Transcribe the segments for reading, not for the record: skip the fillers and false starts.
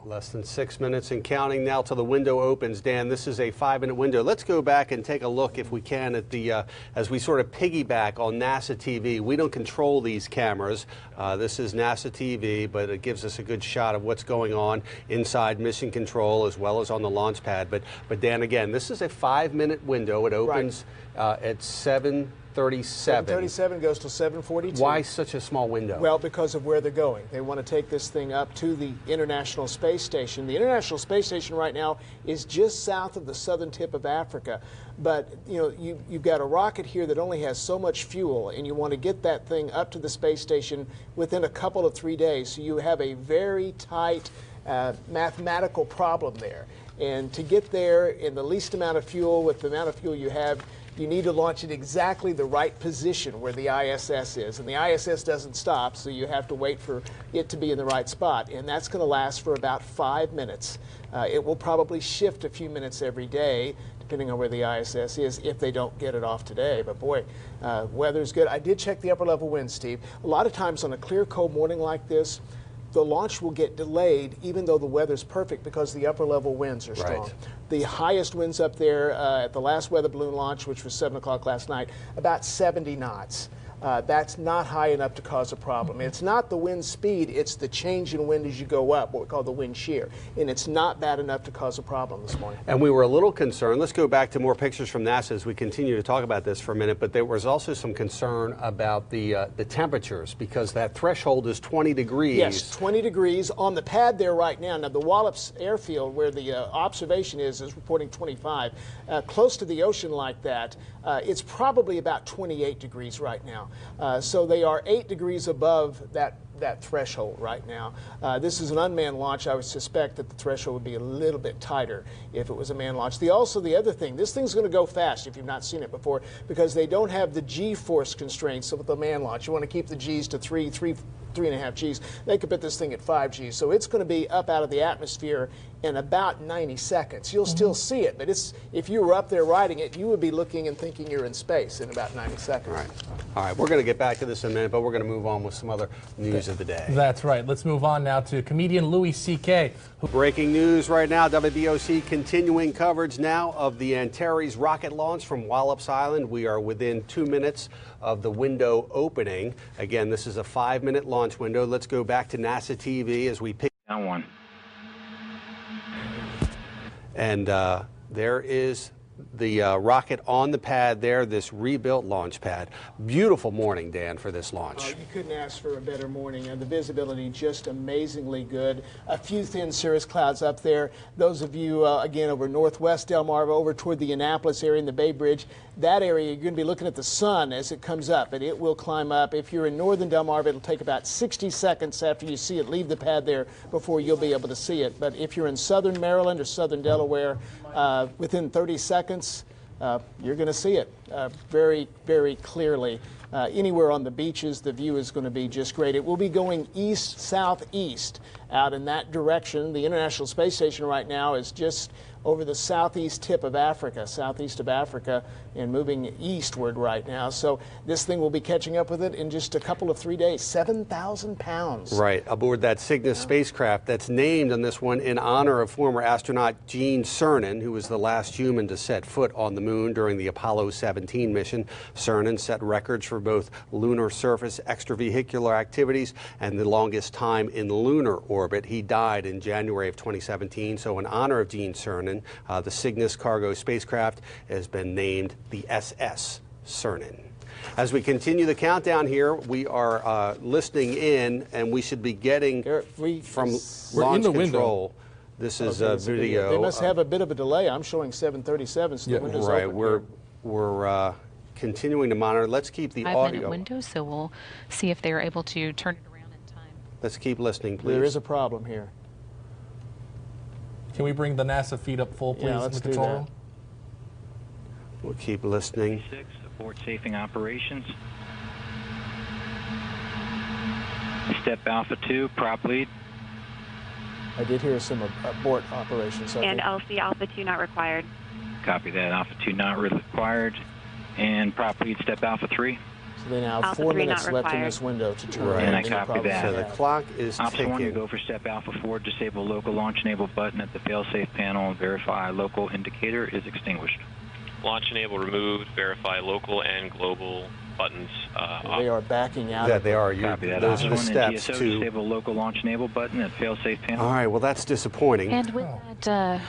Less than 6 minutes and counting now till the window opens. Dan, this is a 5-minute window. Let's go back and take a look, if we can, at the as we sort of piggyback on NASA TV. We don't control these cameras. This is NASA TV, but it gives us a good shot of what's going on inside Mission Control as well as on the launch pad. But Dan, again, this is a 5-minute window. It opens at 7:37. 7:37 goes to 7:42. Why such a small window? Well, because of where they're going. They want to take this thing up to the International Space Station. The International Space Station right now is just south of the southern tip of Africa. But, you know, you've got a rocket here that only has so much fuel, and you want to get that thing up to the space station within a couple of 3 days. So you have a very tight mathematical problem there. And to get there in the least amount of fuel with the amount of fuel you have, you need to launch it exactly the right position where the ISS is. And the ISS doesn't stop, so you have to wait for it to be in the right spot. And that's going to last for about 5 minutes. It will probably shift a few minutes every day, depending on where the ISS is, if they don't get it off today. But boy, weather's good. I did check the upper level wind, Steve. A lot of times on a clear, cold morning like this, the launch will get delayed even though the weather's perfect because the upper level winds are strong. Right. The highest winds up there at the last weather balloon launch, which was 7 o'clock last night, about 70 knots. That's not high enough to cause a problem. It's not the wind speed, it's the change in wind as you go up, what we call the wind shear. And it's not bad enough to cause a problem this morning. And we were a little concerned. Let's go back to more pictures from NASA as we continue to talk about this for a minute. But there was also some concern about the temperatures because that threshold is 20 degrees. Yes, 20 degrees on the pad there right now. Now, the Wallops airfield where the observation is reporting 25. Close to the ocean like that, it's probably about 28 degrees right now. So they are 8 degrees above that threshold right now. This is an unmanned launch. I would suspect that the threshold would be a little bit tighter if it was a manned launch. The other thing, this thing's going to go fast if you've not seen it before because they don't have the G-force constraints with the manned launch. You want to keep the G's to 3.5 G's. They could put this thing at 5 G's. So it's going to be up out of the atmosphere in about 90 seconds. You'll still see it, but if you were up there riding it, you would be looking and thinking you're in space in about 90 seconds. All right, we're going to get back to this in a minute, but we're going to move on with some other news of the day. That's right. Let's move on now to comedian Louis C.K. Breaking news right now, WBOC continuing coverage now of the Antares rocket launch from Wallops Island. We are within 2 minutes of the window opening. Again, this is a 5-minute launch window. Let's go back to NASA TV as we pick down one. And there is the rocket on the pad there, this rebuilt launch pad. Beautiful morning, Dan, for this launch. You couldn't ask for a better morning. The visibility just amazingly good. A few thin cirrus clouds up there. Those of you, again, over northwest Delmarva, over toward the Annapolis area and the Bay Bridge, that area, you're going to be looking at the sun as it comes up, and it will climb up. If you're in northern Delmarva, it'll take about 60 seconds after you see it leave the pad there before you'll be able to see it. But if you're in southern Maryland or southern Delaware, within 30 seconds, you're going to see it very, very clearly. Anywhere on the beaches, the view is going to be just great. It will be going east-southeast out in that direction. The International Space Station right now is just over the southeast tip of Africa, southeast of Africa, and moving eastward right now. So this thing will be catching up with it in just a couple of 3 days. 7,000 pounds. Right, aboard that Cygnus spacecraft that's named on this one in honor of former astronaut Gene Cernan, who was the last human to set foot on the moon during the Apollo 17 mission. Cernan set records for both lunar surface extravehicular activities and the longest time in lunar orbit. He died in January of 2017, so in honor of Gene Cernan, the Cygnus cargo spacecraft has been named the SS Cernan. As we continue the countdown here, we are listening in, and we should be getting from launch control. This is a video. They must have a bit of a delay. I'm showing 7:37, so the window's right. open. We're continuing to monitor. Let's keep the audio. 5-minute window, so we'll see if they're able to turn it around in time. Let's keep listening, please. There is a problem here. Can we bring the NASA feed up full, please, Yeah, in let's the do control that. room? We'll keep listening. 6, abort safing operations. Step Alpha 2, prop lead. I did hear some abort operations. And LC Alpha 2 not required. Copy that. Alpha 2 not required. And prop lead, step Alpha 3. So they now have Alpha 4 3 minutes not left in required. this window to turn Right. around. And I Any copy problems that. So with the clock is Option 1, you ticking. go for step Alpha 4, disable local launch enable button at the failsafe panel and verify local indicator is extinguished. Launch enable removed, verify local and global buttons They off. are backing out. Yeah, of they it. are. Copy that. Those are Option the 1 steps and GSO, to. disable local launch enable button at failsafe panel. All right, well, that's disappointing. And with that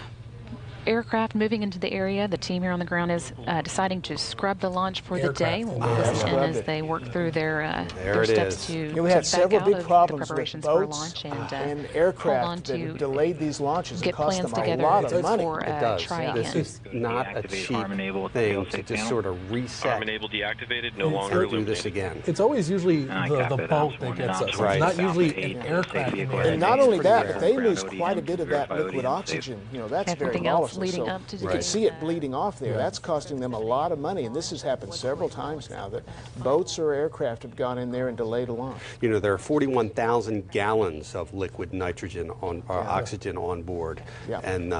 aircraft moving into the area, the team here on the ground is deciding to scrub the launch for the day. Aircraft. We'll listen in Scrubbed as it. they work through their There it steps is. to Yeah, we had back several out big of the problems with preparations for boats launch and hold on aircraft to that delayed these launches and get cost plans them a together lot of money. for It does. try This again. is not a Deactivate cheap arm enable at the thing failsafe to just panel. sort of reset Arm enable deactivated, no and longer do this illuminated. again. It's always usually And I the copy that. boat Option that 1 gets and us. option Right. It's not 2, usually Alpha 8, an safe aircraft in vehicle the And area. not only that, Pretty if they rare. lose Ground quite a ODM, bit of that verify liquid ODM oxygen, that's very Everything else volatile. leading So up to you can getting, see it bleeding off there. That's costing them a lot of money, and this has happened several times now that boats or aircraft have gone in there and delayed a launch. You know, there are 41,000 gallons of liquid nitrogen on oxygen on board. Yeah. And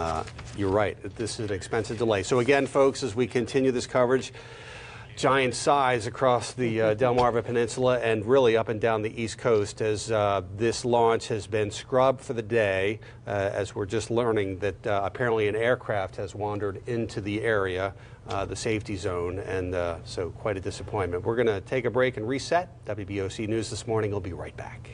you're right, this is an expensive delay. So again, folks, as we continue this coverage, giant size across the Delmarva Peninsula and really up and down the East Coast as this launch has been scrubbed for the day, as we're just learning that apparently an aircraft has wandered into the area, the safety zone, and so quite a disappointment. We're going to take a break and reset. WBOC News This Morning will be right back.